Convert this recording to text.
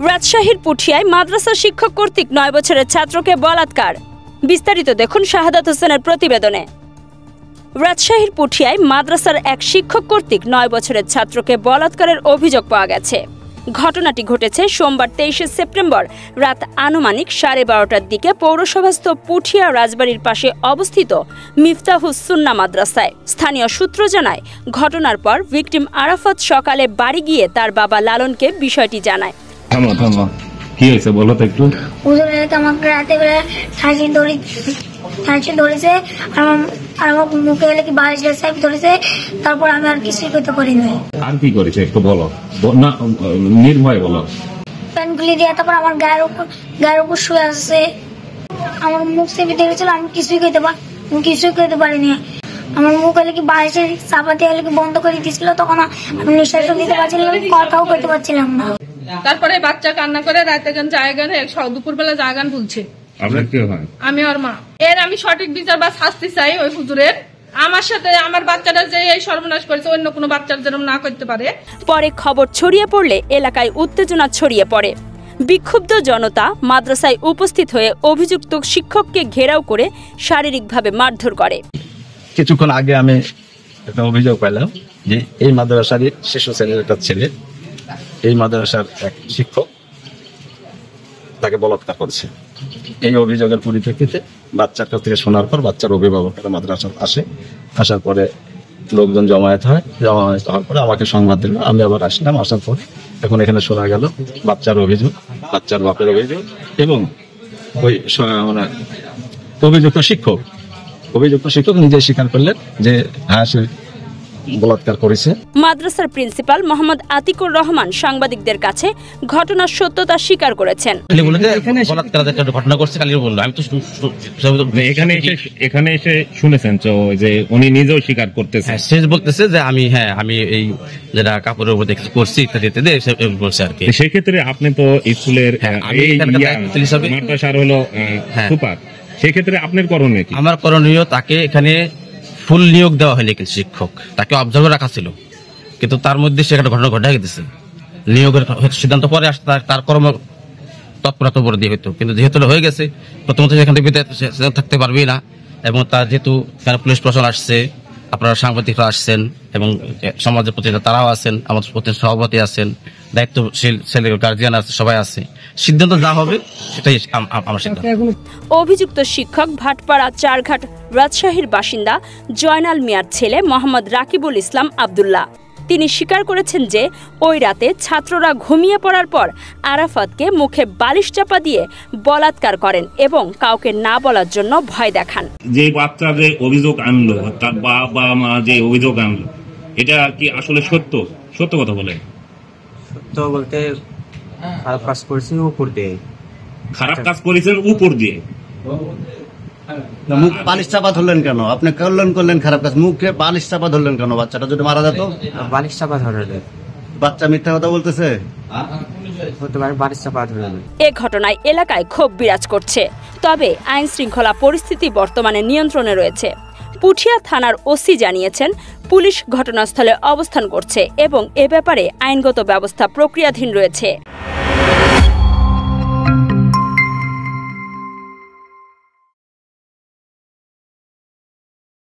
রাজশাহীর পুঠিয়ায় মাদ্রাসা শিক্ষক কর্তৃক 9 বছরের ছাত্রকে বলাৎকার। বিস্তারিত দেখুন শাহাদাত হোসেনের প্রতিবেদনে। রাজশাহীর পুঠিয়ায় মাদ্রাসার এক শিক্ষক কর্তৃক 9 বছরের ছাত্রকে বলাৎকারের অভিযোগ পাওয়া গেছে। ঘটনাটি ঘটেছে সোমবার 23 সেপ্টেম্বর রাত আনুমানিক 12:30টার দিকে পৌরসভাস্থ পুঠিয়া রাজবাড়ির পাশে অবস্থিত মিফতাহুস সুন্নাহ মাদ্রাসায়। স্থানীয় সূত্র জানায়, ঘটনার পর ভিকটিম আরাফাত সকালে বাড়ি গিয়ে তার বাবা লালনকে বিষয়টি জানায়। কি হয়েছে বলো তো একটু। আমাকে রাতে বেলা ধরেছে আর আমার মুখে এলে কি বালিশ ধরেছে, তারপর আমি আর কিছুই করতে পারি না। আর কি করেছে একটু বলো না, নির্ভয় বলো। প্যান্টগুলি দিয়ে তারপর আমার গায়ের উপর শুয়ে আসছে, আমার মুখ চেপে ধরেছিল, আমি কিছুই করতে পারিনি। আমার মুখ এলে কি বালিশের চাপাতে এলে কি বন্ধ করে দিয়েছিল, তখন আমি নিঃশ্বাস নিতে পারছিলাম, কথাও করতে পারছিলাম না। তারপরে বাচ্চা কান্না করে রাতে দুপুরবেলা জায়গান ভুলছে। আমি ওর মা। আমি সঠিক বিচার বা শাস্তি চাই ওই হুজুরের। আমার সাথে আমার বাচ্চাটা যে এই সর্বনাশ করেছে, অন্য কোনো বাচ্চার যেরকম না করতে পারে। পরে খবর ছড়িয়ে পড়লে এলাকায় উত্তেজনা ছড়িয়ে পড়ে। বিক্ষুব্ধ জনতা মাদ্রাসায় উপস্থিত হয়ে অভিযুক্ত শিক্ষককে ঘেরাও করে শারীরিকভাবে মারধর করে। কিছুক্ষণ আগে আমি একটা অভিযোগ পেলাম যে এই মাদ্রাসারই শিশু শ্রেণীর একটা ছেলে, এই মাদ্রাসার এক শিক্ষক তাকে বলাৎকার করেছে। এই অভিযোগের পরিপ্রেক্ষিতে বাচ্চার কাছ থেকে শোনার পর বাচ্চার অভিভাবকরা মাদ্রাসায় আসার পরে লোকজন জমায়েত হওয়ার পরে আমাকে সংবাদ দিল। আমি আবার আসলাম, আসার পরে এখন এখানে শোনা গেল বাচ্চার অভিযোগ, বাচ্চার বাপের অভিযোগ এবং ওই অভিযুক্ত শিক্ষক নিজে স্বীকার করলেন যে হ্যাঁ সে বলাৎকার করেছে। মাদ্রাসার প্রিন্সিপাল মোহাম্মদ আতিকুর রহমান সাংবাদিকদের কাছে ঘটনার সত্যতা স্বীকার করেছেন। এখানে এসে শুনেছেন যে উনি নিজেও স্বীকার করতেছে, সে বলতেছে যে আমি এই যেটা কাপড়ের উপর করছি ইত্যাদি বলছে আর কি। সেক্ষেত্রে আপনি তো স্কুলের মাদ্রাসার হলো সুপার, সেক্ষেত্রে আপনার করণীয় কি? আমার করণীয়, তাকে এখানে ফুল নিয়োগ দেওয়া হয়নি, শিক্ষক তাকে অবজার্ভ রাখা ছিল, কিন্তু তার মধ্যে সে একটা ঘটনা ঘটে গেছে। নিয়োগের সিদ্ধান্ত পরে আসতে তার কর্ম তৎপরতা উপর দিয়ে হইতো, কিন্তু যেহেতু হয়ে গেছে প্রথমত সেখান থেকে থাকতে পারবেই না। এবং তার যেহেতু পুলিশ প্রশাসন আসছে, আপনারা সাংবাদিকরা আসছেন এবং সমাজের প্রতি তারাও আছেন, আমাদের প্রতি সভাপতি আছেন, দায়িত্বশীল ছেলের গার্জিয়ান আছে, সবাই আছে। সিদ্ধান্ত যা হবে সেটাই আমার সিদ্ধান্ত। অভিযুক্ত শিক্ষক ভাটপাড়া চারঘাট রাজশাহীর বাসিন্দা জয়নাল মিয়ার ছেলে মোহাম্মদ রাকিবুল ইসলাম আব্দুল্লাহ। তিনি স্বীকার করেছেন যে ওই রাতে ছাত্ররা ঘুমিয়ে পড়ার পর আরাফাতকে মুখে বালিশ চাপা দিয়ে বলাৎকার করেন এবং কাউকে না বলার জন্য ভয় দেখান। যে বাচ্চা যে অভিযোগ আনলো, তার বাবা মা যে অভিযোগ আনলো, এটা কি আসলে সত্য কথা বলে? সত্য বলতে খারাপ কাজ করেছেন উপর দিয়ে। খারাপ কাজ করেছেন উপর দিয়ে? মুখ বালিশ চাপা ধরলেন কেন? আপনি করলেন খারাপ কাজ, মুখে বালিশ চাপা ধরলেন কেন? বাচ্চাটা যদি মারা যেত। বালিশ চাপা ধরলেন। বাচ্চা মিথ্যা কথা বলতেছে। বালিশ চাপা ধরলেন। এ ঘটনায় এলাকায় ক্ষোভ বিরাজ করছে, তবে আইন শৃঙ্খলা পরিস্থিতি বর্তমানে নিয়ন্ত্রণে রয়েছে। পুঠিয়া থানার ওসি জানিয়েছেন, পুলিশ ঘটনাস্থলে অবস্থান করছে এবং এ ব্যাপারে আইনগত ব্যবস্থা প্রক্রিয়াধীন রয়েছে।